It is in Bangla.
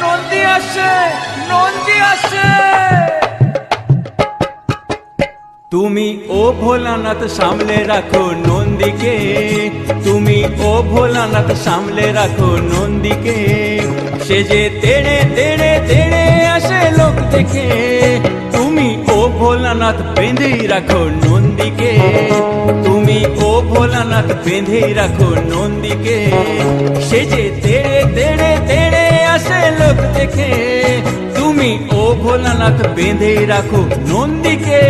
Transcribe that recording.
নন্দী আসে, নন্দী আসে। তুমি ও ভোলানাথ সামলে রাখো নন্দীকে, তুমি ও ভোলানাথ সামলে রাখো নন্দীকে। সে যে তেড়ে তেড়ে তেড়ে আসে লোক দেখে, তুমি ও ভোলানাথ বেঁধেই রাখো নন্দীকে, তুমি ও ভোলানাথ বেঁধেই রাখো নন্দীকে। সে যে তেড়ে তেড়ে তেড়ে আসে লোক দেখে, তুমি ও ভোলানাথ বেঁধেই রাখো নন্দীকে।